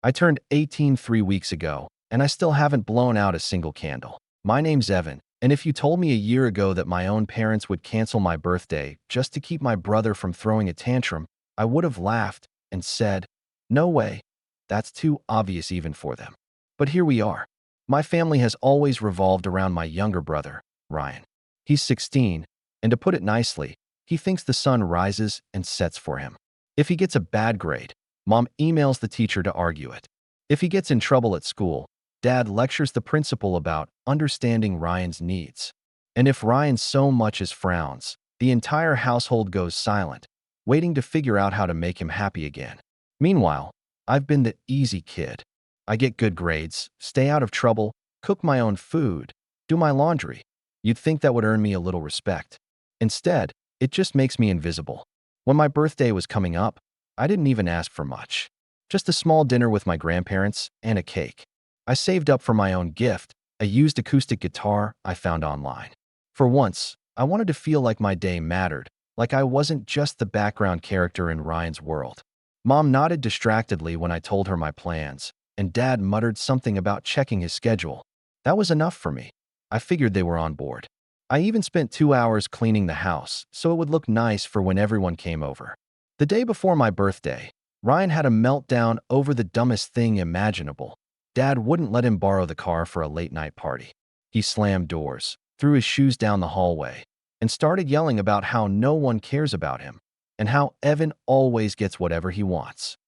I turned 18 3 weeks ago, and I still haven't blown out a single candle. My name's Evan, and if you told me a year ago that my own parents would cancel my birthday just to keep my brother from throwing a tantrum, I would have laughed and said, "No way. That's too obvious even for them." But here we are. My family has always revolved around my younger brother, Ryan. He's 16, and to put it nicely, he thinks the sun rises and sets for him. If he gets a bad grade, Mom emails the teacher to argue it. If he gets in trouble at school, Dad lectures the principal about understanding Ryan's needs. And if Ryan so much as frowns, the entire household goes silent, waiting to figure out how to make him happy again. Meanwhile, I've been the easy kid. I get good grades, stay out of trouble, cook my own food, do my laundry. You'd think that would earn me a little respect. Instead, it just makes me invisible. When my birthday was coming up, I didn't even ask for much. Just a small dinner with my grandparents and a cake. I saved up for my own gift, a used acoustic guitar I found online. For once, I wanted to feel like my day mattered, like I wasn't just the background character in Ryan's world. Mom nodded distractedly when I told her my plans, and Dad muttered something about checking his schedule. That was enough for me. I figured they were on board. I even spent 2 hours cleaning the house so it would look nice for when everyone came over. The day before my birthday, Ryan had a meltdown over the dumbest thing imaginable. Dad wouldn't let him borrow the car for a late-night party. He slammed doors, threw his shoes down the hallway, and started yelling about how no one cares about him and how Evan always gets whatever he wants.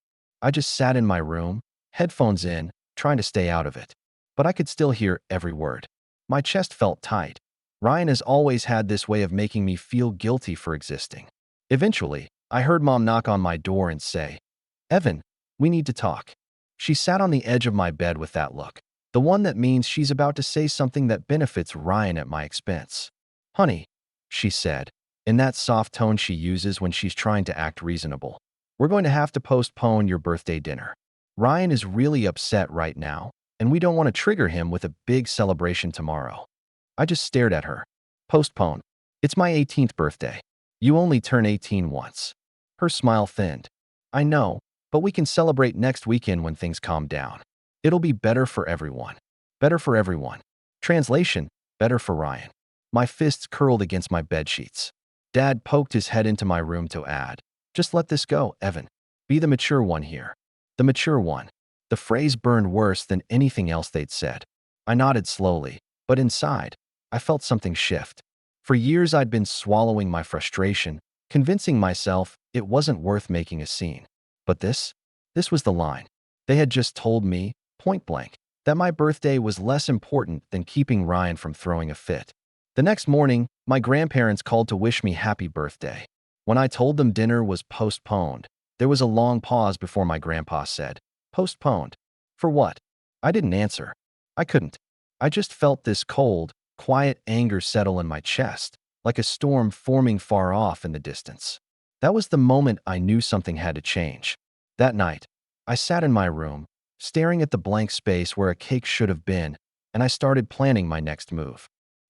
I just sat in my room, headphones in, trying to stay out of it. But I could still hear every word. My chest felt tight. Ryan has always had this way of making me feel guilty for existing. Eventually, I heard Mom knock on my door and say, "Evan, we need to talk." She sat on the edge of my bed with that look, the one that means she's about to say something that benefits Ryan at my expense. "Honey," she said, in that soft tone she uses when she's trying to act reasonable, "we're going to have to postpone your birthday dinner. Ryan is really upset right now, and we don't want to trigger him with a big celebration tomorrow." I just stared at her. "Postpone. It's my 18th birthday. You only turn 18 once." Her smile thinned. "I know, but we can celebrate next weekend when things calm down. It'll be better for everyone. Better for everyone." Translation, better for Ryan. My fists curled against my bedsheets. Dad poked his head into my room to add, "Just let this go, Evan. Be the mature one here." The mature one. The phrase burned worse than anything else they'd said. I nodded slowly, but inside, I felt something shift. For years I'd been swallowing my frustration, convincing myself it wasn't worth making a scene. But this was the line. They had just told me, point blank, that my birthday was less important than keeping Ryan from throwing a fit. The next morning, my grandparents called to wish me happy birthday. When I told them dinner was postponed, there was a long pause before my grandpa said, "Postponed? For what?" I didn't answer. I couldn't. I just felt this cold, quiet anger settle in my chest, like a storm forming far off in the distance. That was the moment I knew something had to change. That night, I sat in my room, staring at the blank space where a cake should have been, and I started planning my next move.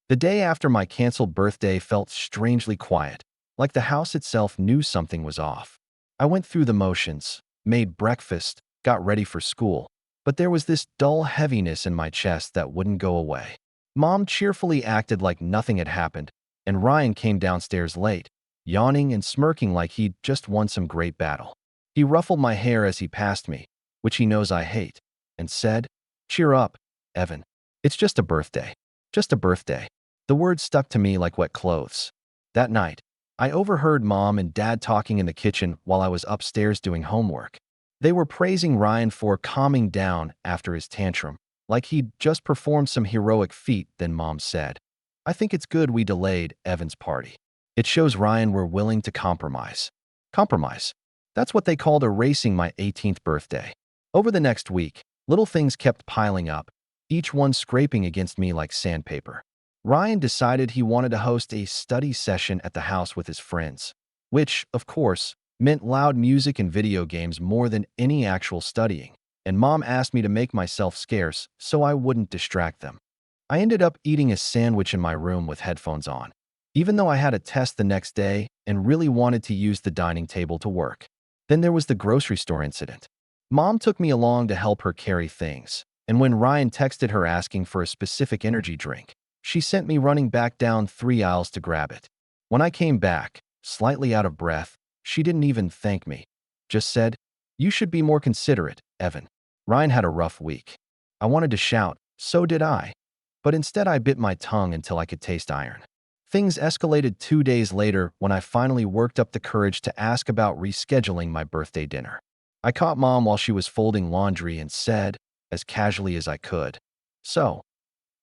The day after my canceled birthday felt strangely quiet, like the house itself knew something was off. I went through the motions, made breakfast, got ready for school, but there was this dull heaviness in my chest that wouldn't go away. Mom cheerfully acted like nothing had happened, and Ryan came downstairs late, yawning and smirking like he'd just won some great battle. He ruffled my hair as he passed me, which he knows I hate, and said, "Cheer up, Evan. It's just a birthday. Just a birthday." The words stuck to me like wet clothes. That night, I overheard Mom and Dad talking in the kitchen while I was upstairs doing homework. They were praising Ryan for calming down after his tantrum, like he'd just performed some heroic feat. Then Mom said, "I think it's good we delayed Evan's party. It shows Ryan we're willing to compromise." Compromise. That's what they called erasing my 18th birthday. Over the next week, little things kept piling up, each one scraping against me like sandpaper. Ryan decided he wanted to host a study session at the house with his friends, which, of course, meant loud music and video games more than any actual studying, and Mom asked me to make myself scarce so I wouldn't distract them. I ended up eating a sandwich in my room with headphones on, even though I had a test the next day and really wanted to use the dining table to work. Then there was the grocery store incident. Mom took me along to help her carry things, and when Ryan texted her asking for a specific energy drink, she sent me running back down 3 aisles to grab it. When I came back, slightly out of breath, she didn't even thank me. Just said, "You should be more considerate, Evan." Ryan had a rough week. I wanted to shout, "So did I." But instead I bit my tongue until I could taste iron. Things escalated 2 days later when I finally worked up the courage to ask about rescheduling my birthday dinner. I caught Mom while she was folding laundry and said, as casually as I could, "So,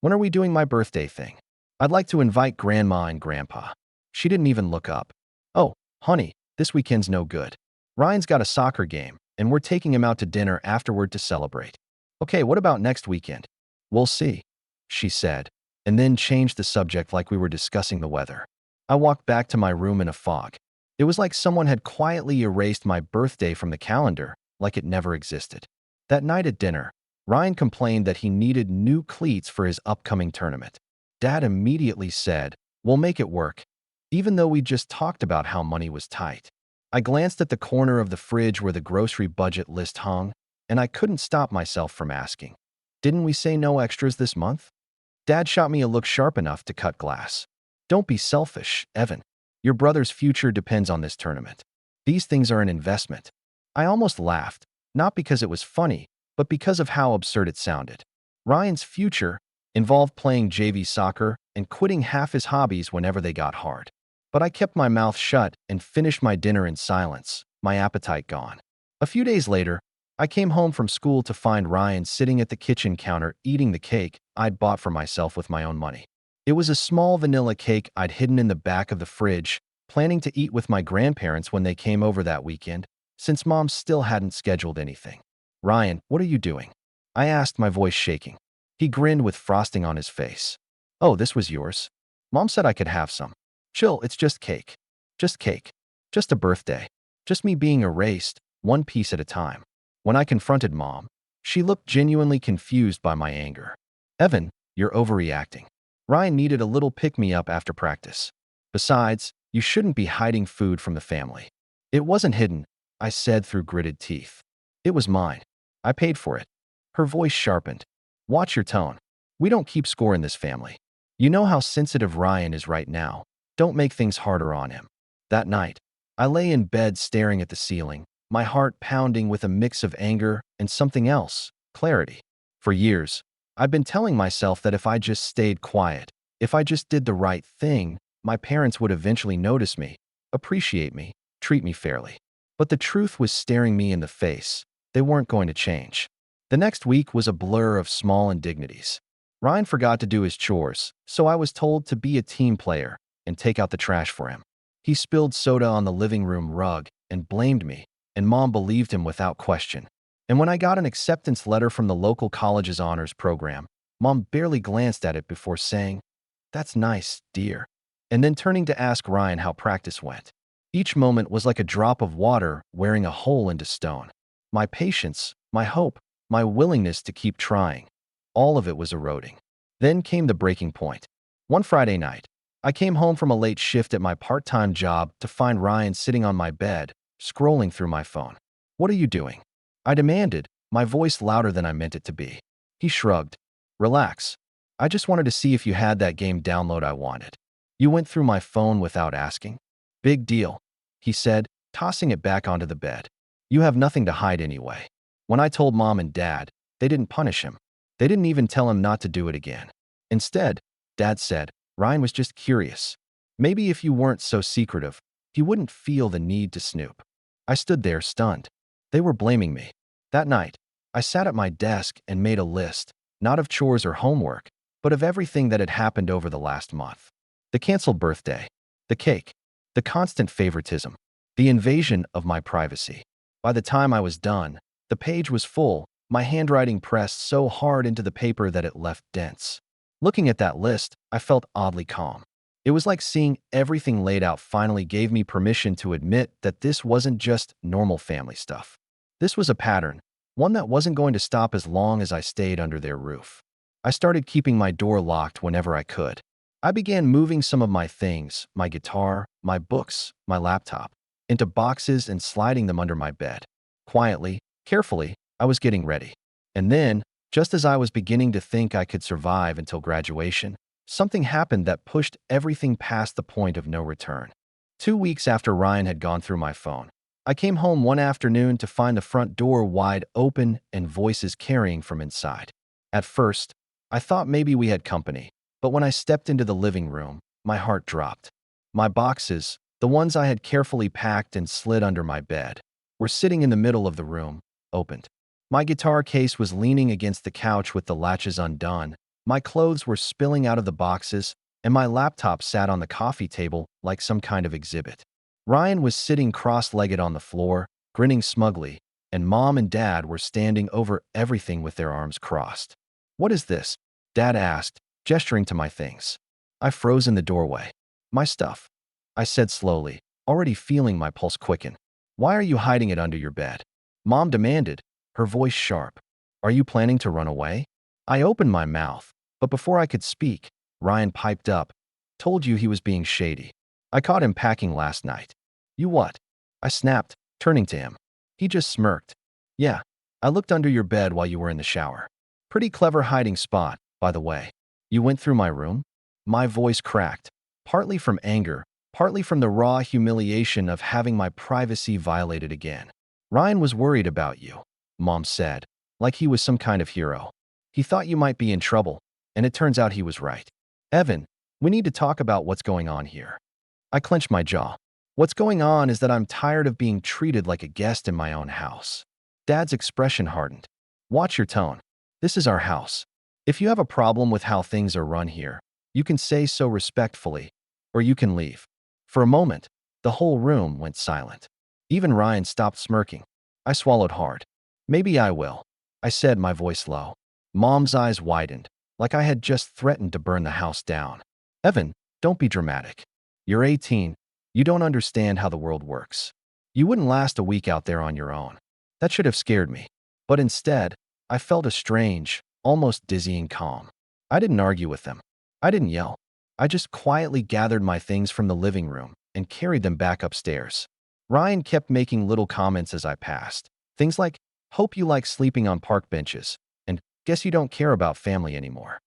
when are we doing my birthday thing? I'd like to invite Grandma and Grandpa." She didn't even look up. "Oh, honey, this weekend's no good. Ryan's got a soccer game, and we're taking him out to dinner afterward to celebrate." "Okay, what about next weekend?" "We'll see," she said, and then changed the subject like we were discussing the weather. I walked back to my room in a fog. It was like someone had quietly erased my birthday from the calendar, like it never existed. That night at dinner, Ryan complained that he needed new cleats for his upcoming tournament. Dad immediately said, "We'll make it work," even though we just talked about how money was tight. I glanced at the corner of the fridge where the grocery budget list hung, and I couldn't stop myself from asking, "Didn't we say no extras this month?" Dad shot me a look sharp enough to cut glass. "Don't be selfish, Evan. Your brother's future depends on this tournament. These things are an investment." I almost laughed, not because it was funny, but because of how absurd it sounded. Ryan's future involved playing JV soccer and quitting half his hobbies whenever they got hard. But I kept my mouth shut and finished my dinner in silence, my appetite gone. A few days later, I came home from school to find Ryan sitting at the kitchen counter eating the cake I'd bought for myself with my own money. It was a small vanilla cake I'd hidden in the back of the fridge, planning to eat with my grandparents when they came over that weekend, since Mom still hadn't scheduled anything. "Ryan, what are you doing?" I asked, my voice shaking. He grinned with frosting on his face. "Oh, this was yours? Mom said I could have some." "Chill, it's just cake. Just cake. Just a birthday. Just me being erased, one piece at a time." When I confronted Mom, she looked genuinely confused by my anger. "Evan, you're overreacting. Ryan needed a little pick-me-up after practice. Besides, you shouldn't be hiding food from the family." "It wasn't hidden," I said through gritted teeth. "It was mine. I paid for it." Her voice sharpened. "Watch your tone. We don't keep score in this family. You know how sensitive Ryan is right now. Don't make things harder on him." That night, I lay in bed staring at the ceiling, my heart pounding with a mix of anger and something else, clarity. For years, I've been telling myself that if I just stayed quiet, if I just did the right thing, my parents would eventually notice me, appreciate me, treat me fairly. But the truth was staring me in the face. They weren't going to change. The next week was a blur of small indignities. Ryan forgot to do his chores, so I was told to be a team player and take out the trash for him. He spilled soda on the living room rug and blamed me, and Mom believed him without question. And when I got an acceptance letter from the local college's honors program, Mom barely glanced at it before saying, "That's nice, dear," and then turning to ask Ryan how practice went. Each moment was like a drop of water wearing a hole into stone. My patience, my hope, my willingness to keep trying, all of it was eroding. Then came the breaking point. One Friday night, I came home from a late shift at my part-time job to find Ryan sitting on my bed, scrolling through my phone. "What are you doing?" I demanded, my voice louder than I meant it to be. He shrugged. "Relax. I just wanted to see if you had that game download I wanted." "You went through my phone without asking?" "Big deal," he said, tossing it back onto the bed. "You have nothing to hide anyway." When I told Mom and Dad, they didn't punish him. They didn't even tell him not to do it again. Instead, Dad said, "Ryan was just curious. Maybe if you weren't so secretive, he wouldn't feel the need to snoop." I stood there stunned. They were blaming me. That night, I sat at my desk and made a list, not of chores or homework, but of everything that had happened over the last month. The canceled birthday, the cake, the constant favoritism, the invasion of my privacy. By the time I was done, the page was full, my handwriting pressed so hard into the paper that it left dents. Looking at that list, I felt oddly calm. It was like seeing everything laid out finally gave me permission to admit that this wasn't just normal family stuff. This was a pattern, one that wasn't going to stop as long as I stayed under their roof. I started keeping my door locked whenever I could. I began moving some of my things, my guitar, my books, my laptop, into boxes and sliding them under my bed. Quietly, Carefully, I was getting ready. And then, just as I was beginning to think I could survive until graduation, something happened that pushed everything past the point of no return. 2 weeks after Ryan had gone through my phone, I came home one afternoon to find the front door wide open and voices carrying from inside. At first, I thought maybe we had company, but when I stepped into the living room, my heart dropped. My boxes, the ones I had carefully packed and slid under my bed, were sitting in the middle of the room, opened. My guitar case was leaning against the couch with the latches undone, my clothes were spilling out of the boxes, and my laptop sat on the coffee table like some kind of exhibit. Ryan was sitting cross-legged on the floor, grinning smugly, and Mom and Dad were standing over everything with their arms crossed. "What is this?" Dad asked, gesturing to my things. I froze in the doorway. "My stuff," I said slowly, already feeling my pulse quicken. "Why are you hiding it under your bed?" Mom demanded, her voice sharp. "Are you planning to run away?" I opened my mouth, but before I could speak, Ryan piped up. "Told you he was being shady. I caught him packing last night." "You what?" I snapped, turning to him. He just smirked. "Yeah, I looked under your bed while you were in the shower. Pretty clever hiding spot, by the way. You went through my room?" My voice cracked, partly from anger, partly from the raw humiliation of having my privacy violated again. "Ryan was worried about you," Mom said, like he was some kind of hero. "He thought you might be in trouble, and it turns out he was right. Evan, we need to talk about what's going on here." I clenched my jaw. "What's going on is that I'm tired of being treated like a guest in my own house." Dad's expression hardened. "Watch your tone. This is our house. If you have a problem with how things are run here, you can say so respectfully, or you can leave." For a moment, the whole room went silent. Even Ryan stopped smirking. I swallowed hard. "Maybe I will," I said, my voice low. Mom's eyes widened, like I had just threatened to burn the house down. "Evan, don't be dramatic. You're 18. You don't understand how the world works. You wouldn't last a week out there on your own." That should have scared me. But instead, I felt a strange, almost dizzying calm. I didn't argue with them. I didn't yell. I just quietly gathered my things from the living room and carried them back upstairs. Ryan kept making little comments as I passed. Things like, "Hope you like sleeping on park benches," and "Guess you don't care about family anymore."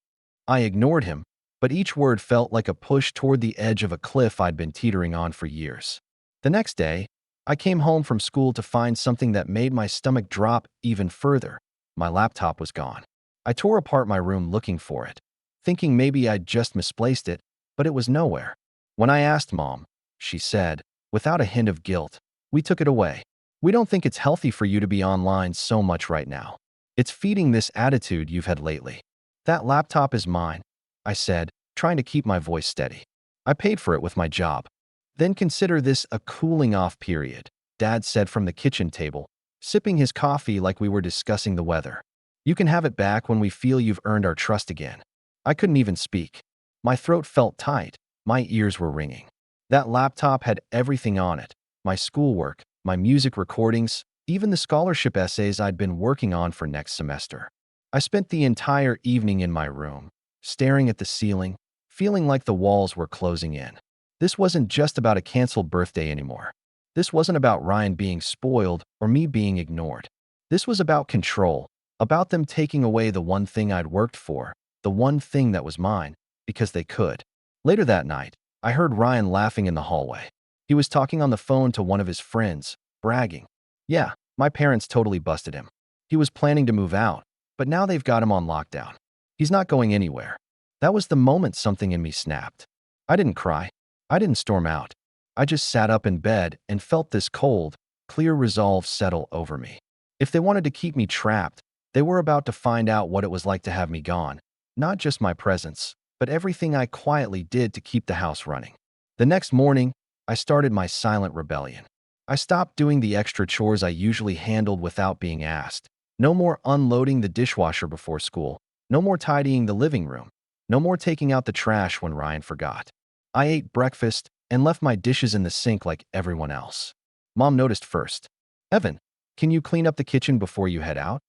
I ignored him, but each word felt like a push toward the edge of a cliff I'd been teetering on for years. The next day, I came home from school to find something that made my stomach drop even further. My laptop was gone. I tore apart my room looking for it, thinking maybe I'd just misplaced it, but it was nowhere. When I asked Mom, she said, without a hint of guilt, "We took it away. We don't think it's healthy for you to be online so much right now. It's feeding this attitude you've had lately." "That laptop is mine," I said, trying to keep my voice steady. "I paid for it with my job." "Then consider this a cooling off period," Dad said from the kitchen table, sipping his coffee like we were discussing the weather. "You can have it back when we feel you've earned our trust again." I couldn't even speak. My throat felt tight. My ears were ringing. That laptop had everything on it: my schoolwork, my music recordings, even the scholarship essays I'd been working on for next semester. I spent the entire evening in my room, staring at the ceiling, feeling like the walls were closing in. This wasn't just about a canceled birthday anymore. This wasn't about Ryan being spoiled or me being ignored. This was about control, about them taking away the one thing I'd worked for, the one thing that was mine, because they could. Later that night, I heard Ryan laughing in the hallway. He was talking on the phone to one of his friends, bragging. "Yeah, my parents totally busted him. He was planning to move out, but now they've got him on lockdown. He's not going anywhere." That was the moment something in me snapped. I didn't cry. I didn't storm out. I just sat up in bed and felt this cold, clear resolve settle over me. If they wanted to keep me trapped, they were about to find out what it was like to have me gone. Not just my presence, but everything I quietly did to keep the house running. The next morning, I started my silent rebellion. I stopped doing the extra chores I usually handled without being asked. No more unloading the dishwasher before school. No more tidying the living room. No more taking out the trash when Ryan forgot. I ate breakfast and left my dishes in the sink like everyone else. Mom noticed first. "Evan, can you clean up the kitchen before you head out?"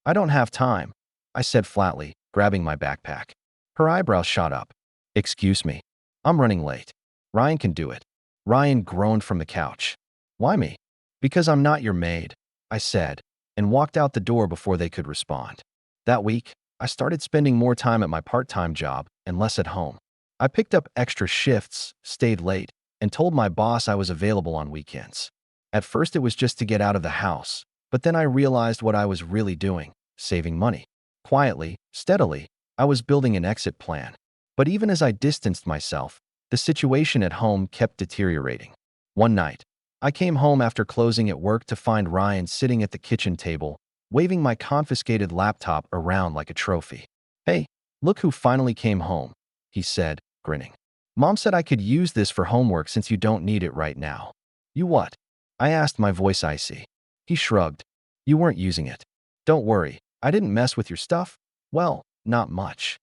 "I don't have time," I said flatly, grabbing my backpack. Her eyebrows shot up. "Excuse me. I'm running late. Ryan can do it." Ryan groaned from the couch. "Why me?" "Because I'm not your maid," I said, and walked out the door before they could respond. That week, I started spending more time at my part-time job and less at home. I picked up extra shifts, stayed late, and told my boss I was available on weekends. At first, it was just to get out of the house, but then I realized what I was really doing: saving money. Quietly, steadily, I was building an exit plan. But even as I distanced myself, the situation at home kept deteriorating. One night, I came home after closing at work to find Ryan sitting at the kitchen table, waving my confiscated laptop around like a trophy. "Hey, look who finally came home," he said, grinning. "Mom said I could use this for homework since you don't need it right now." "You what?" I asked, my voice icy. He shrugged. "You weren't using it. Don't worry, I didn't mess with your stuff. Well, not much."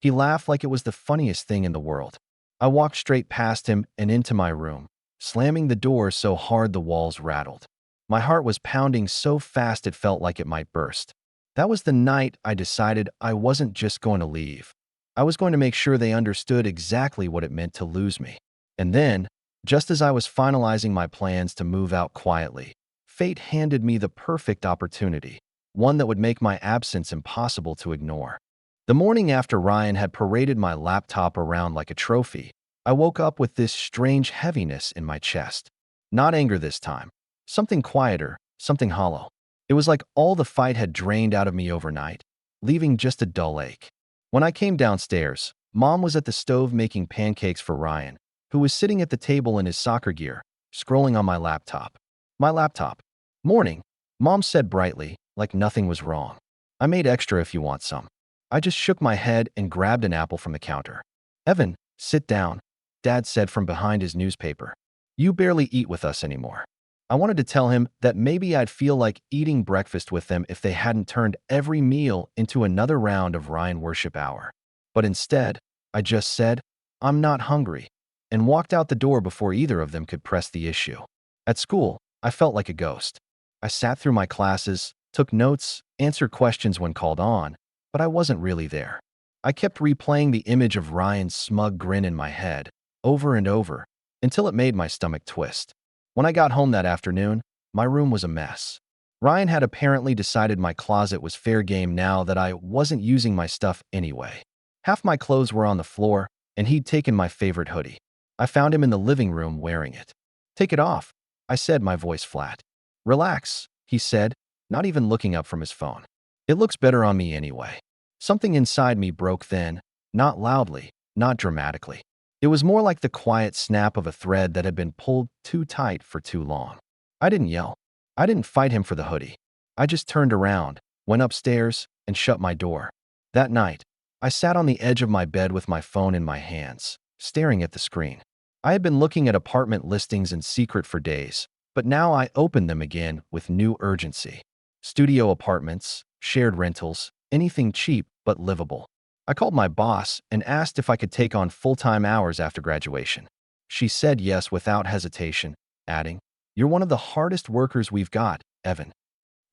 He laughed like it was the funniest thing in the world. I walked straight past him and into my room, slamming the door so hard the walls rattled. My heart was pounding so fast it felt like it might burst. That was the night I decided I wasn't just going to leave. I was going to make sure they understood exactly what it meant to lose me. And then, just as I was finalizing my plans to move out quietly, fate handed me the perfect opportunity, one that would make my absence impossible to ignore. The morning after Ryan had paraded my laptop around like a trophy, I woke up with this strange heaviness in my chest. Not anger this time. Something quieter, something hollow. It was like all the fight had drained out of me overnight, leaving just a dull ache. When I came downstairs, Mom was at the stove making pancakes for Ryan, who was sitting at the table in his soccer gear, scrolling on my laptop. "My laptop." "Morning," Mom said brightly, like nothing was wrong. "I made extra if you want some." I just shook my head and grabbed an apple from the counter. "Evan, sit down," Dad said from behind his newspaper. "You barely eat with us anymore." I wanted to tell him that maybe I'd feel like eating breakfast with them if they hadn't turned every meal into another round of Ryan worship hour. But instead, I just said, "I'm not hungry," and walked out the door before either of them could press the issue. At school, I felt like a ghost. I sat through my classes, took notes, answered questions when called on, but I wasn't really there. I kept replaying the image of Ryan's smug grin in my head, over and over, until it made my stomach twist. When I got home that afternoon, my room was a mess. Ryan had apparently decided my closet was fair game now that I wasn't using my stuff anyway. Half my clothes were on the floor, and he'd taken my favorite hoodie. I found him in the living room wearing it. "Take it off," I said, my voice flat. "Relax," he said, not even looking up from his phone. "It looks better on me anyway." Something inside me broke then, not loudly, not dramatically. It was more like the quiet snap of a thread that had been pulled too tight for too long. I didn't yell. I didn't fight him for the hoodie. I just turned around, went upstairs, and shut my door. That night, I sat on the edge of my bed with my phone in my hands, staring at the screen. I had been looking at apartment listings in secret for days, but now I opened them again with new urgency. Studio apartments, shared rentals, anything cheap but livable. I called my boss and asked if I could take on full-time hours after graduation. She said yes without hesitation, adding, "You're one of the hardest workers we've got, Evan."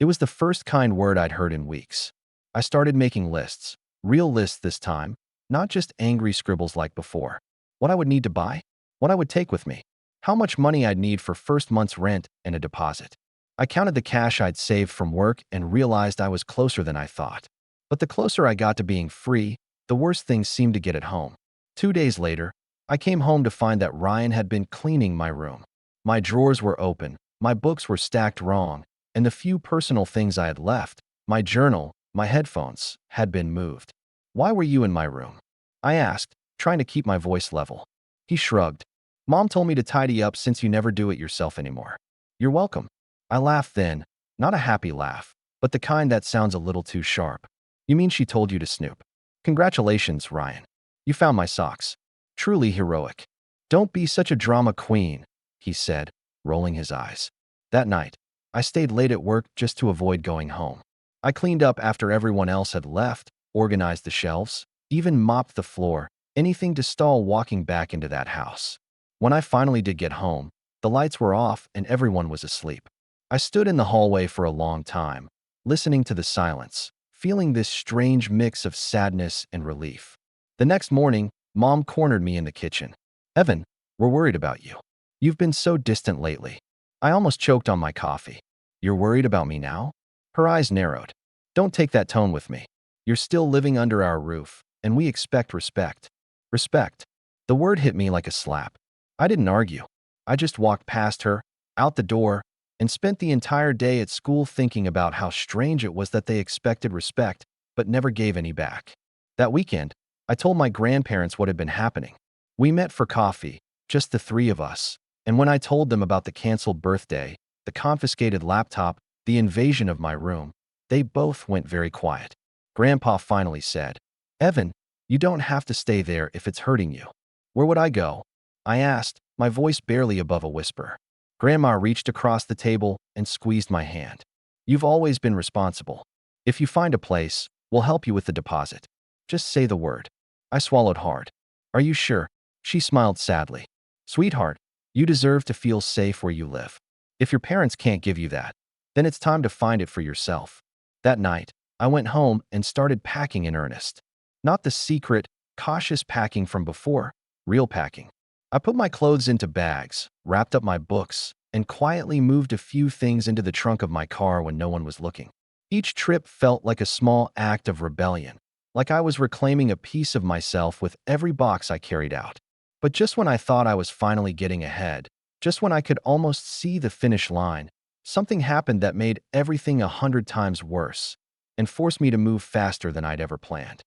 It was the first kind word I'd heard in weeks. I started making lists, real lists this time, not just angry scribbles like before. What I would need to buy, what I would take with me, how much money I'd need for first month's rent and a deposit. I counted the cash I'd saved from work and realized I was closer than I thought. But the closer I got to being free, the worse things seemed to get at home. 2 days later, I came home to find that Ryan had been cleaning my room. My drawers were open, my books were stacked wrong, and the few personal things I had left, my journal, my headphones, had been moved. "Why were you in my room?" I asked, trying to keep my voice level. He shrugged. "Mom told me to tidy up since you never do it yourself anymore." "You're welcome." I laughed then, not a happy laugh, but the kind that sounds a little too sharp. "You mean she told you to snoop?" "Congratulations, Ryan. You found my socks. Truly heroic." "Don't be such a drama queen," he said, rolling his eyes. That night, I stayed late at work just to avoid going home. I cleaned up after everyone else had left, organized the shelves, even mopped the floor, anything to stall walking back into that house. When I finally did get home, the lights were off and everyone was asleep. I stood in the hallway for a long time, listening to the silence, feeling this strange mix of sadness and relief. The next morning, Mom cornered me in the kitchen. "Evan, we're worried about you. You've been so distant lately." I almost choked on my coffee. "You're worried about me now?" Her eyes narrowed. Don't take that tone with me. You're still living under our roof, and we expect respect. Respect. The word hit me like a slap. I didn't argue. I just walked past her, out the door, and spent the entire day at school thinking about how strange it was that they expected respect, but never gave any back. That weekend, I told my grandparents what had been happening. We met for coffee, just the three of us, and when I told them about the canceled birthday, the confiscated laptop, the invasion of my room, they both went very quiet. Grandpa finally said, "Evan, you don't have to stay there if it's hurting you." "Where would I go?" I asked, my voice barely above a whisper. Grandma reached across the table and squeezed my hand. "You've always been responsible. If you find a place, we'll help you with the deposit. Just say the word." I swallowed hard. "Are you sure?" She smiled sadly. "Sweetheart, you deserve to feel safe where you live. If your parents can't give you that, then it's time to find it for yourself." That night, I went home and started packing in earnest. Not the secret, cautious packing from before, real packing. I put my clothes into bags, wrapped up my books, and quietly moved a few things into the trunk of my car when no one was looking. Each trip felt like a small act of rebellion, like I was reclaiming a piece of myself with every box I carried out. But just when I thought I was finally getting ahead, just when I could almost see the finish line, something happened that made everything 100 times worse and forced me to move faster than I'd ever planned.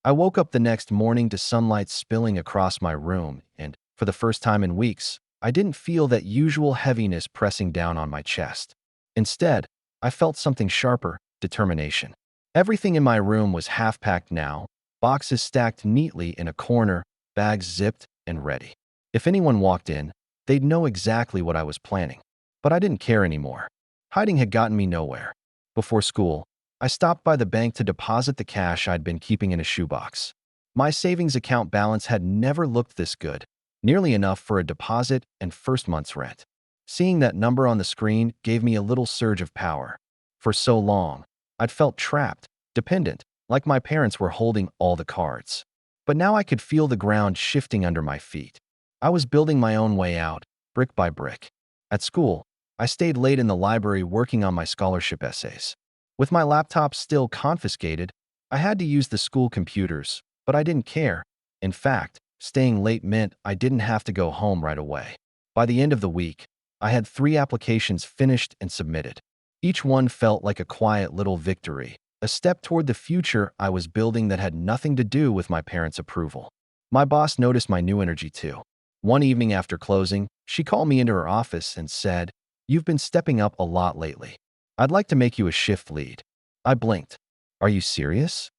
I woke up the next morning to sunlight spilling across my room, and for the first time in weeks, I didn't feel that usual heaviness pressing down on my chest. Instead, I felt something sharper: determination. Everything in my room was half-packed now, boxes stacked neatly in a corner, bags zipped and ready. If anyone walked in, they'd know exactly what I was planning. But I didn't care anymore. Hiding had gotten me nowhere. Before school, I stopped by the bank to deposit the cash I'd been keeping in a shoebox. My savings account balance had never looked this good, nearly enough for a deposit and first month's rent. Seeing that number on the screen gave me a little surge of power. For so long, I'd felt trapped, dependent, like my parents were holding all the cards. But now I could feel the ground shifting under my feet. I was building my own way out, brick by brick. At school, I stayed late in the library working on my scholarship essays. With my laptop still confiscated, I had to use the school computers, but I didn't care. In fact, staying late meant I didn't have to go home right away. By the end of the week, I had 3 applications finished and submitted. Each one felt like a quiet little victory, a step toward the future I was building that had nothing to do with my parents' approval. My boss noticed my new energy too. One evening after closing, she called me into her office and said, "You've been stepping up a lot lately. I'd like to make you a shift lead." I blinked. "Are you serious?"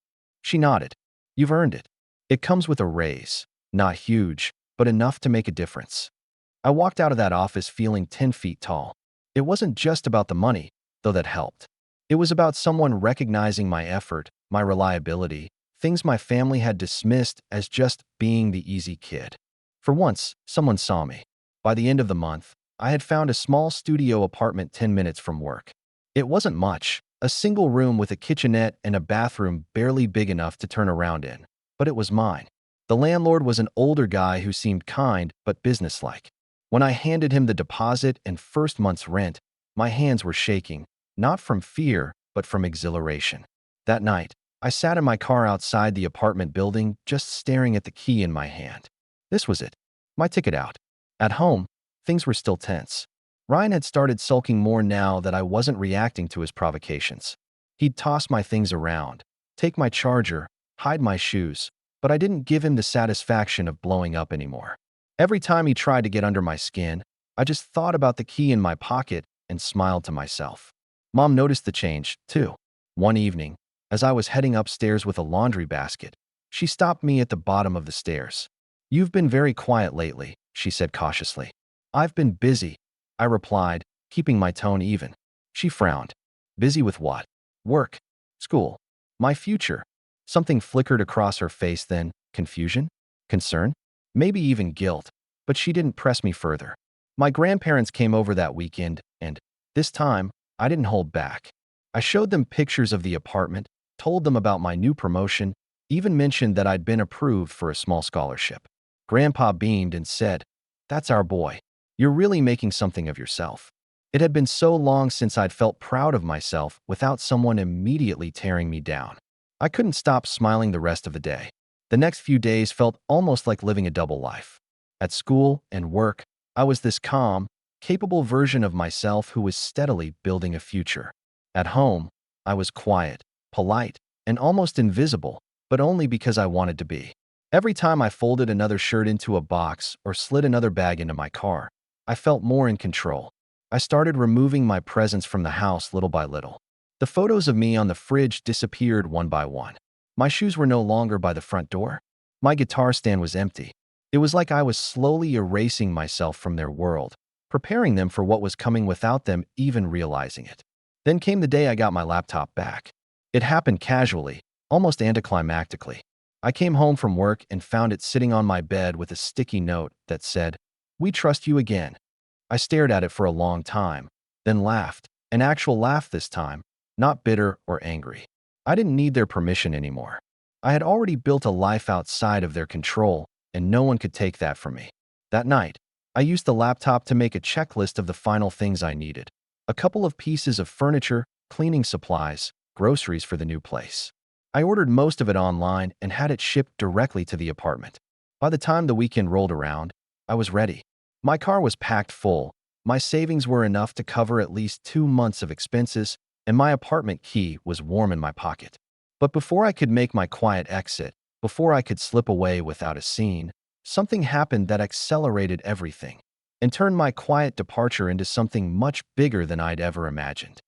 She nodded. "You've earned it. It comes with a raise. Not huge, but enough to make a difference." I walked out of that office feeling 10 feet tall. It wasn't just about the money, though that helped. It was about someone recognizing my effort, my reliability, things my family had dismissed as just being the easy kid. For once, someone saw me. By the end of the month, I had found a small studio apartment 10 minutes from work. It wasn't much, a single room with a kitchenette and a bathroom barely big enough to turn around in, but it was mine. The landlord was an older guy who seemed kind but businesslike. When I handed him the deposit and first month's rent, my hands were shaking, not from fear, but from exhilaration. That night, I sat in my car outside the apartment building, just staring at the key in my hand. This was it, my ticket out. At home, things were still tense. Ryan had started sulking more now that I wasn't reacting to his provocations. He'd toss my things around, take my charger, hide my shoes, but I didn't give him the satisfaction of blowing up anymore. Every time he tried to get under my skin, I just thought about the key in my pocket and smiled to myself. Mom noticed the change, too. One evening, as I was heading upstairs with a laundry basket, she stopped me at the bottom of the stairs. "You've been very quiet lately," she said cautiously. "I've been busy," I replied, keeping my tone even. She frowned. "Busy with what?" "Work. School. My future." Something flickered across her face then. Confusion? Concern? Maybe even guilt. But she didn't press me further. My grandparents came over that weekend, and this time, I didn't hold back. I showed them pictures of the apartment, told them about my new promotion, even mentioned that I'd been approved for a small scholarship. Grandpa beamed and said, "That's our boy. You're really making something of yourself." It had been so long since I'd felt proud of myself without someone immediately tearing me down. I couldn't stop smiling the rest of the day. The next few days felt almost like living a double life. At school and work, I was this calm, capable version of myself who was steadily building a future. At home, I was quiet, polite, and almost invisible, but only because I wanted to be. Every time I folded another shirt into a box or slid another bag into my car, I felt more in control. I started removing my presence from the house little by little. The photos of me on the fridge disappeared one by one. My shoes were no longer by the front door. My guitar stand was empty. It was like I was slowly erasing myself from their world, preparing them for what was coming without them even realizing it. Then came the day I got my laptop back. It happened casually, almost anticlimactically. I came home from work and found it sitting on my bed with a sticky note that said, "We trust you again." I stared at it for a long time, then laughed, an actual laugh this time, not bitter or angry. I didn't need their permission anymore. I had already built a life outside of their control, and no one could take that from me. That night, I used the laptop to make a checklist of the final things I needed. A couple of pieces of furniture, cleaning supplies, groceries for the new place. I ordered most of it online and had it shipped directly to the apartment. By the time the weekend rolled around, I was ready. My car was packed full, my savings were enough to cover at least 2 months of expenses, and my apartment key was warm in my pocket. But before I could make my quiet exit, before I could slip away without a scene, something happened that accelerated everything and turned my quiet departure into something much bigger than I'd ever imagined.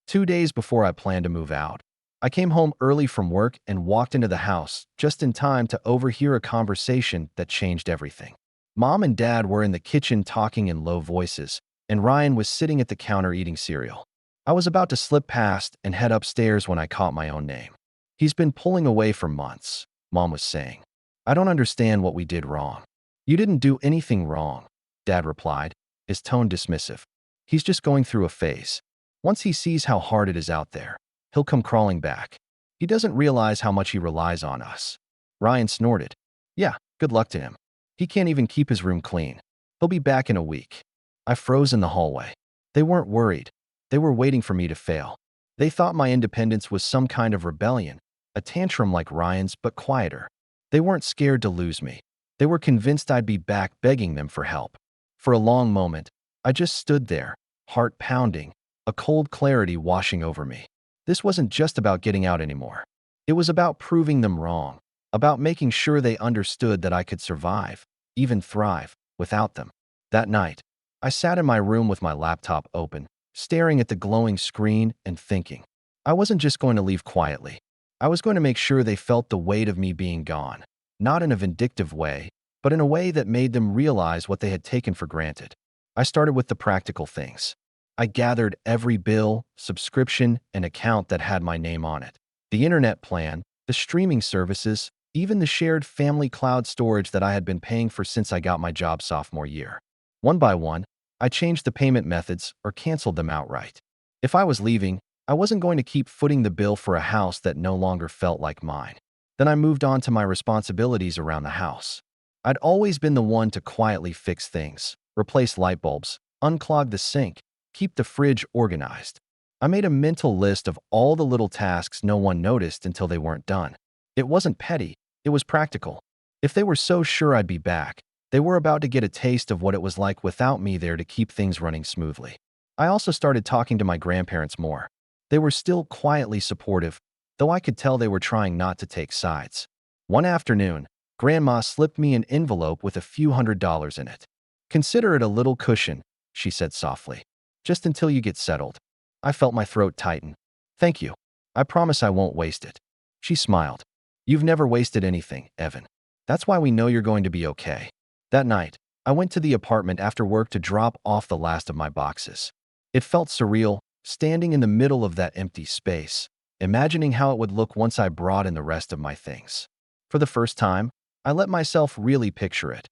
2 days before I planned to move out, I came home early from work and walked into the house just in time to overhear a conversation that changed everything. Mom and Dad were in the kitchen talking in low voices, and Ryan was sitting at the counter eating cereal. I was about to slip past and head upstairs when I caught my own name. "He's been pulling away for months," Mom was saying. "I don't understand what we did wrong." "You didn't do anything wrong," Dad replied, his tone dismissive. "He's just going through a phase. Once he sees how hard it is out there, he'll come crawling back. He doesn't realize how much he relies on us." Ryan snorted. "Yeah, good luck to him. He can't even keep his room clean. He'll be back in a week." I froze in the hallway. They weren't worried. They were waiting for me to fail. They thought my independence was some kind of rebellion, a tantrum like Ryan's, but quieter. They weren't scared to lose me. They were convinced I'd be back begging them for help. For a long moment, I just stood there, heart pounding, a cold clarity washing over me. This wasn't just about getting out anymore. It was about proving them wrong, about making sure they understood that I could survive, even thrive, without them. That night, I sat in my room with my laptop open, staring at the glowing screen and thinking. I wasn't just going to leave quietly. I was going to make sure they felt the weight of me being gone, not in a vindictive way, but in a way that made them realize what they had taken for granted. I started with the practical things. I gathered every bill, subscription, and account that had my name on it. The internet plan, the streaming services, even the shared family cloud storage that I had been paying for since I got my job sophomore year. One by one, I changed the payment methods or canceled them outright. If I was leaving, I wasn't going to keep footing the bill for a house that no longer felt like mine. Then I moved on to my responsibilities around the house. I'd always been the one to quietly fix things, replace light bulbs, unclog the sink, keep the fridge organized. I made a mental list of all the little tasks no one noticed until they weren't done. It wasn't petty, it was practical. If they were so sure I'd be back, they were about to get a taste of what it was like without me there to keep things running smoothly. I also started talking to my grandparents more. They were still quietly supportive, though I could tell they were trying not to take sides. One afternoon, Grandma slipped me an envelope with a few $100s in it. "Consider it a little cushion," she said softly, "just until you get settled." I felt my throat tighten. "Thank you. I promise I won't waste it." She smiled. "You've never wasted anything, Evan. That's why we know you're going to be okay." That night, I went to the apartment after work to drop off the last of my boxes. It felt surreal, standing in the middle of that empty space, imagining how it would look once I brought in the rest of my things. For the first time, I let myself really picture it.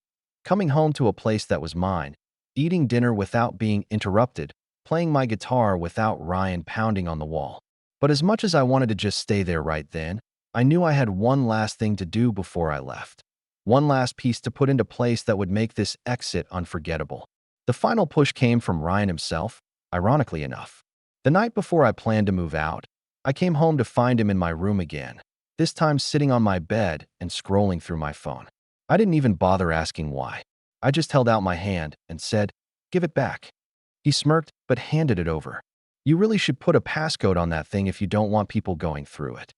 Coming home to a place that was mine, eating dinner without being interrupted, playing my guitar without Ryan pounding on the wall. But as much as I wanted to just stay there right then, I knew I had one last thing to do before I left. One last piece to put into place that would make this exit unforgettable. The final push came from Ryan himself. ironically enough. The night before I planned to move out, I came home to find him in my room again, this time sitting on my bed and scrolling through my phone. I didn't even bother asking why. I just held out my hand and said, "Give it back." He smirked but handed it over. "You really should put a passcode on that thing if you don't want people going through it."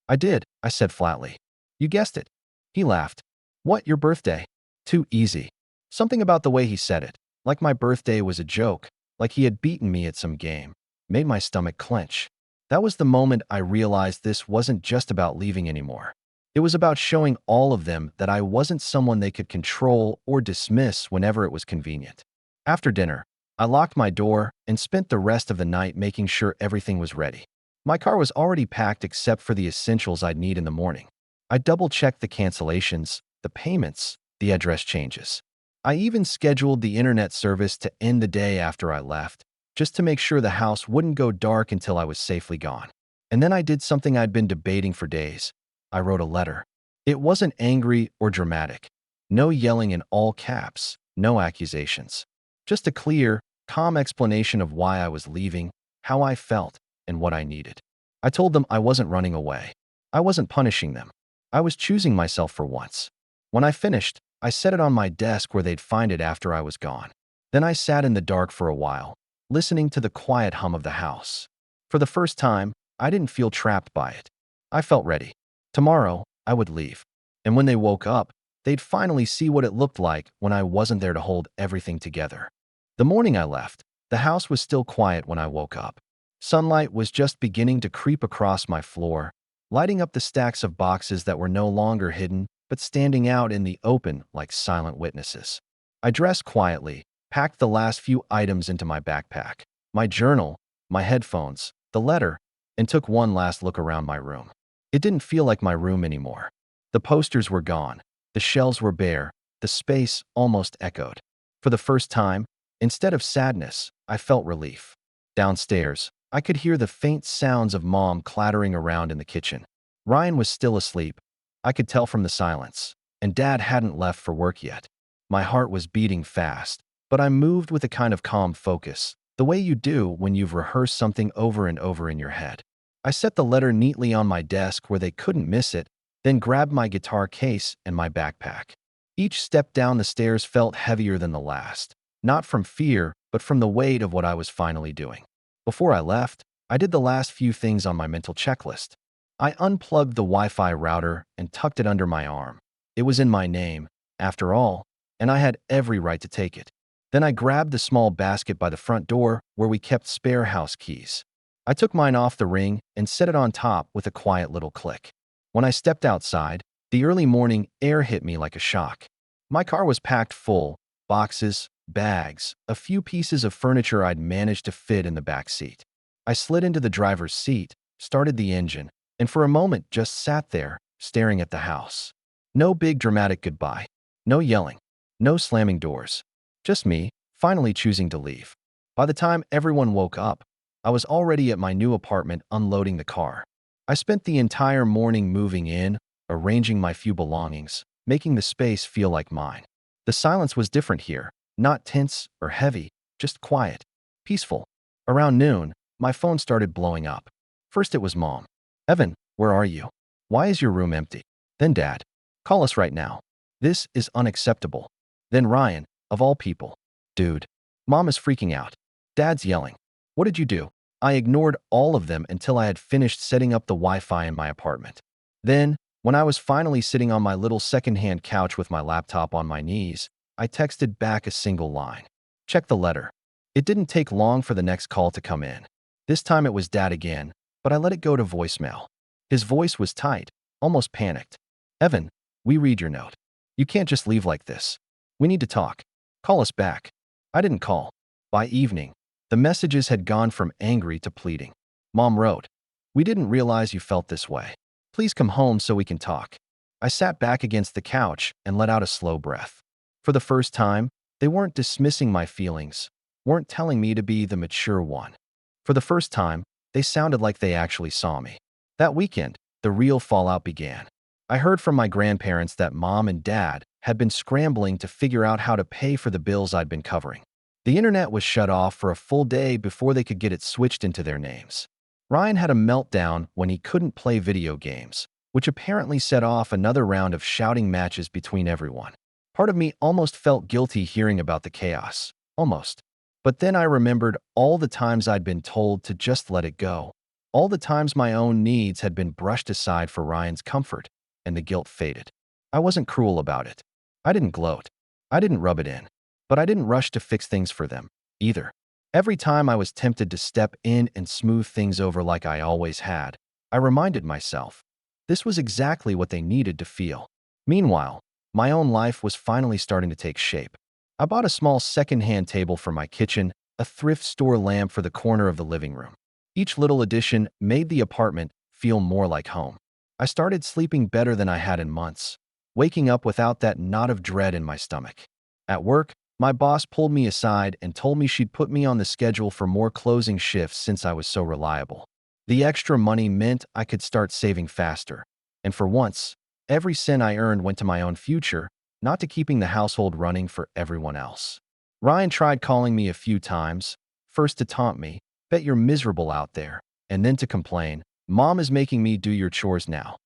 "I did," I said flatly. "You guessed it." He laughed. "What, your birthday?" Too easy. Something about the way he said it, like my birthday was a joke, like he had beaten me at some game, made my stomach clench. That was the moment I realized this wasn't just about leaving anymore. It was about showing all of them that I wasn't someone they could control or dismiss whenever it was convenient. After dinner, I locked my door and spent the rest of the night making sure everything was ready. My car was already packed except for the essentials I'd need in the morning. I double-checked the cancellations, the payments, the address changes. I even scheduled the internet service to end the day after I left, just to make sure the house wouldn't go dark until I was safely gone. And then I did something I'd been debating for days. I wrote a letter. It wasn't angry or dramatic. No yelling in all caps, no accusations. Just a clear, calm explanation of why I was leaving, how I felt, and what I needed. I told them I wasn't running away. I wasn't punishing them. I was choosing myself for once. When I finished, I set it on my desk where they'd find it after I was gone. Then I sat in the dark for a while, listening to the quiet hum of the house. For the first time, I didn't feel trapped by it. I felt ready. Tomorrow, I would leave. And when they woke up, they'd finally see what it looked like when I wasn't there to hold everything together. The morning I left, the house was still quiet when I woke up. Sunlight was just beginning to creep across my floor, lighting up the stacks of boxes that were no longer hidden, but standing out in the open like silent witnesses. I dressed quietly, packed the last few items into my backpack, my journal, my headphones, the letter, and took one last look around my room. It didn't feel like my room anymore. The posters were gone, the shelves were bare, the space almost echoed. For the first time, instead of sadness, I felt relief. Downstairs, I could hear the faint sounds of Mom clattering around in the kitchen. Ryan was still asleep. I could tell from the silence, and Dad hadn't left for work yet. My heart was beating fast, but I moved with a kind of calm focus, the way you do when you've rehearsed something over and over in your head. I set the letter neatly on my desk where they couldn't miss it, then grabbed my guitar case and my backpack. Each step down the stairs felt heavier than the last, not from fear, but from the weight of what I was finally doing. Before I left, I did the last few things on my mental checklist. I unplugged the Wi-Fi router and tucked it under my arm. It was in my name, after all, and I had every right to take it. Then I grabbed the small basket by the front door where we kept spare house keys. I took mine off the ring and set it on top with a quiet little click. When I stepped outside, the early morning air hit me like a shock. My car was packed full, boxes, bags, a few pieces of furniture I'd managed to fit in the back seat. I slid into the driver's seat, started the engine, and for a moment just sat there, staring at the house. No big dramatic goodbye. No yelling. No slamming doors. Just me, finally choosing to leave. By the time everyone woke up, I was already at my new apartment unloading the car. I spent the entire morning moving in, arranging my few belongings, making the space feel like mine. The silence was different here, not tense or heavy, just quiet, peaceful. Around noon, my phone started blowing up. First it was Mom. "Evan, where are you? Why is your room empty?" Then Dad. "Call us right now. This is unacceptable." Then Ryan, of all people. "Dude." Mom is freaking out. Dad's yelling. "What did you do?" I ignored all of them until I had finished setting up the Wi-Fi in my apartment. Then, when I was finally sitting on my little secondhand couch with my laptop on my knees, I texted back a single line. "Check the letter." It didn't take long for the next call to come in. This time it was Dad again, but I let it go to voicemail. His voice was tight, almost panicked. "Evan, we read your note. You can't just leave like this. We need to talk. Call us back." I didn't call. By evening, the messages had gone from angry to pleading. Mom wrote, "We didn't realize you felt this way. Please come home so we can talk." I sat back against the couch and let out a slow breath. For the first time, they weren't dismissing my feelings, weren't telling me to be the mature one. For the first time, they sounded like they actually saw me. That weekend, the real fallout began. I heard from my grandparents that Mom and Dad had been scrambling to figure out how to pay for the bills I'd been covering. The internet was shut off for a full day before they could get it switched into their names. Ryan had a meltdown when he couldn't play video games, which apparently set off another round of shouting matches between everyone. Part of me almost felt guilty hearing about the chaos. Almost. But then I remembered all the times I'd been told to just let it go. All the times my own needs had been brushed aside for Ryan's comfort, and the guilt faded. I wasn't cruel about it. I didn't gloat. I didn't rub it in. But I didn't rush to fix things for them, either. Every time I was tempted to step in and smooth things over like I always had, I reminded myself, this was exactly what they needed to feel. Meanwhile, my own life was finally starting to take shape. I bought a small second-hand table for my kitchen, a thrift store lamp for the corner of the living room. Each little addition made the apartment feel more like home. I started sleeping better than I had in months, waking up without that knot of dread in my stomach. At work, my boss pulled me aside and told me she'd put me on the schedule for more closing shifts since I was so reliable. The extra money meant I could start saving faster. And for once, every cent I earned went to my own future, not to keeping the household running for everyone else. Ryan tried calling me a few times, first to taunt me, bet you're miserable out there, and then to complain, Mom is making me do your chores now.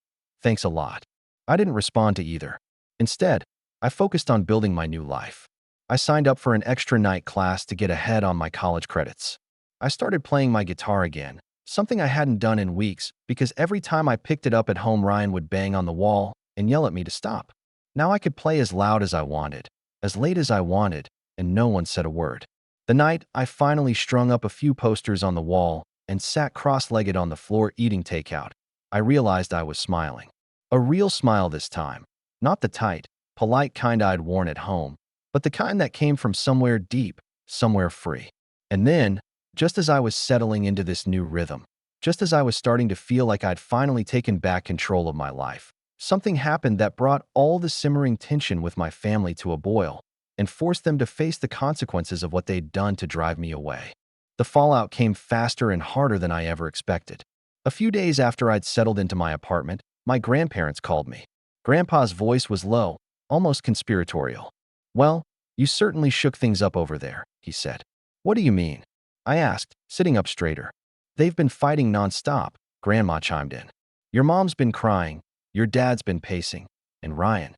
Thanks a lot. I didn't respond to either. Instead, I focused on building my new life. I signed up for an extra night class to get ahead on my college credits. I started playing my guitar again, something I hadn't done in weeks because every time I picked it up at home Ryan would bang on the wall and yell at me to stop. Now I could play as loud as I wanted, as late as I wanted, and no one said a word. The night I finally strung up a few posters on the wall and sat cross-legged on the floor eating takeout, I realized I was smiling. A real smile this time, not the tight, polite kind I'd worn at home, but the kind that came from somewhere deep, somewhere free. And then, just as I was settling into this new rhythm, just as I was starting to feel like I'd finally taken back control of my life, something happened that brought all the simmering tension with my family to a boil and forced them to face the consequences of what they'd done to drive me away. The fallout came faster and harder than I ever expected. A few days after I'd settled into my apartment, my grandparents called me. Grandpa's voice was low, almost conspiratorial. "Well, you certainly shook things up over there," he said. "What do you mean?" I asked, sitting up straighter. "They've been fighting nonstop," Grandma chimed in. "Your mom's been crying, your dad's been pacing, and Ryan,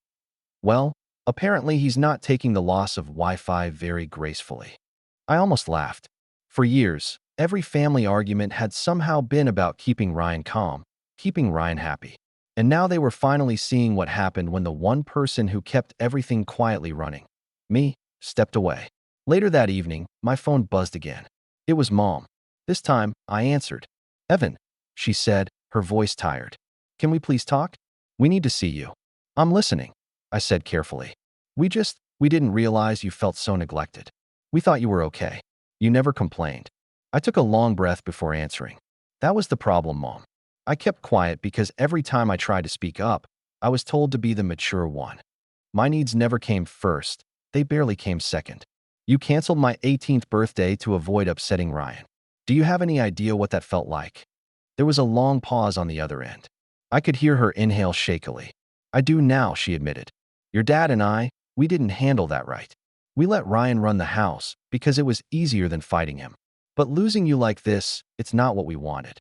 well, apparently he's not taking the loss of Wi-Fi very gracefully." I almost laughed. For years, every family argument had somehow been about keeping Ryan calm, keeping Ryan happy. And now they were finally seeing what happened when the one person who kept everything quietly running, me, stepped away. Later that evening, my phone buzzed again. It was Mom. This time, I answered. "Evan," she said, her voice tired. "Can we please talk? We need to see you." "I'm listening," I said carefully. We didn't realize you felt so neglected. We thought you were okay. You never complained." I took a long breath before answering. "That was the problem, Mom. I kept quiet because every time I tried to speak up, I was told to be the mature one. My needs never came first. They barely came second. You canceled my 18th birthday to avoid upsetting Ryan. Do you have any idea what that felt like?" There was a long pause on the other end. I could hear her inhale shakily. "I do now," she admitted. "Your dad and we didn't handle that right. We let Ryan run the house because it was easier than fighting him. But losing you like this, it's not what we wanted."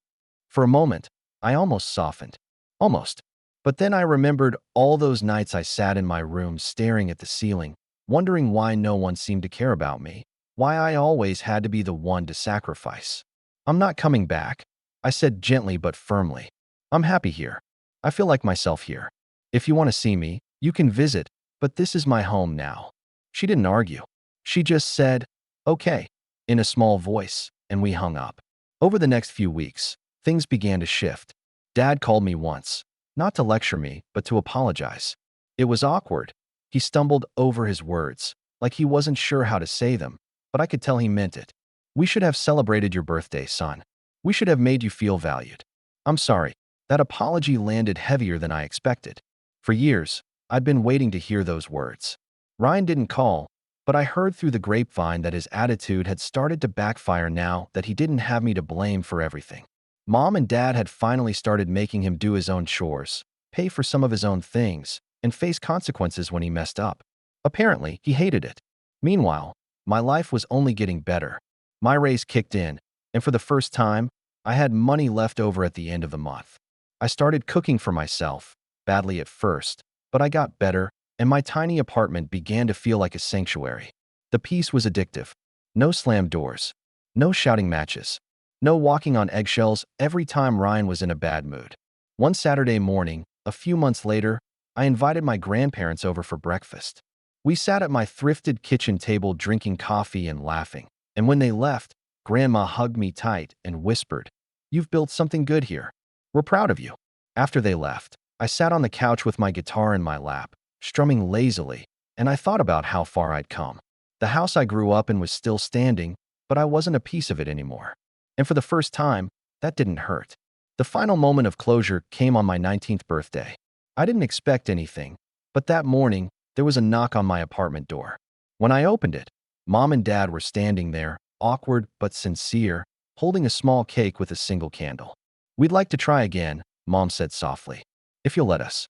For a moment, I almost softened. Almost. But then I remembered all those nights I sat in my room staring at the ceiling, wondering why no one seemed to care about me, why I always had to be the one to sacrifice. "I'm not coming back," I said gently but firmly. "I'm happy here. I feel like myself here. If you want to see me, you can visit, but this is my home now." She didn't argue. She just said, "Okay," in a small voice, and we hung up. Over the next few weeks, things began to shift. Dad called me once, not to lecture me, but to apologize. It was awkward. He stumbled over his words, like he wasn't sure how to say them, but I could tell he meant it. "We should have celebrated your birthday, son. We should have made you feel valued." I'm sorry. That apology landed heavier than I expected. For years, I'd been waiting to hear those words. Ryan didn't call, but I heard through the grapevine that his attitude had started to backfire now that he didn't have me to blame for everything. Mom and Dad had finally started making him do his own chores, pay for some of his own things, and face consequences when he messed up. Apparently, he hated it. Meanwhile, My life was only getting better. My raise kicked in, and for the first time, I had money left over at the end of the month. I started cooking for myself, badly at first, but I got better, and my tiny apartment began to feel like a sanctuary. The peace was addictive. No slammed doors. No shouting matches. No walking on eggshells every time Ryan was in a bad mood. One Saturday morning, a few months later, I invited my grandparents over for breakfast. We sat at my thrifted kitchen table drinking coffee and laughing. And when they left, Grandma hugged me tight and whispered, "You've built something good here. We're proud of you." After they left, I sat on the couch with my guitar in my lap, strumming lazily, and I thought about how far I'd come. The house I grew up in was still standing, but I wasn't a piece of it anymore. And for the first time, that didn't hurt. The final moment of closure came on my 19th birthday. I didn't expect anything, but that morning, there was a knock on my apartment door. When I opened it, Mom and Dad were standing there, awkward but sincere, holding a small cake with a single candle. "We'd like to try again," Mom said softly, "if you'll let us."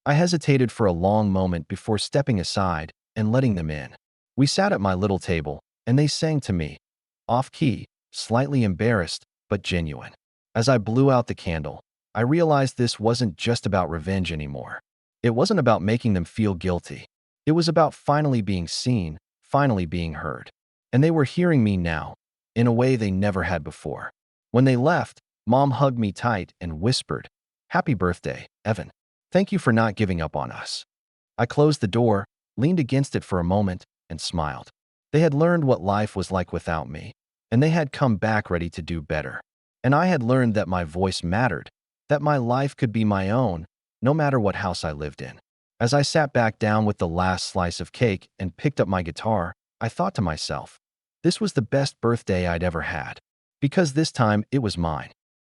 I hesitated for a long moment before stepping aside and letting them in. We sat at my little table, and they sang to me, off-key, slightly embarrassed, but genuine. As I blew out the candle, I realized this wasn't just about revenge anymore. It wasn't about making them feel guilty. It was about finally being seen, finally being heard. And they were hearing me now, in a way they never had before. When they left, Mom hugged me tight and whispered, "Happy birthday, Evan. Thank you for not giving up on us." I closed the door, leaned against it for a moment, and smiled. They had learned what life was like without me, and they had come back ready to do better. And I had learned that my voice mattered, that my life could be my own, no matter what house I lived in. As I sat back down with the last slice of cake and picked up my guitar, I thought to myself, this was the best birthday I'd ever had. Because this time, it was mine.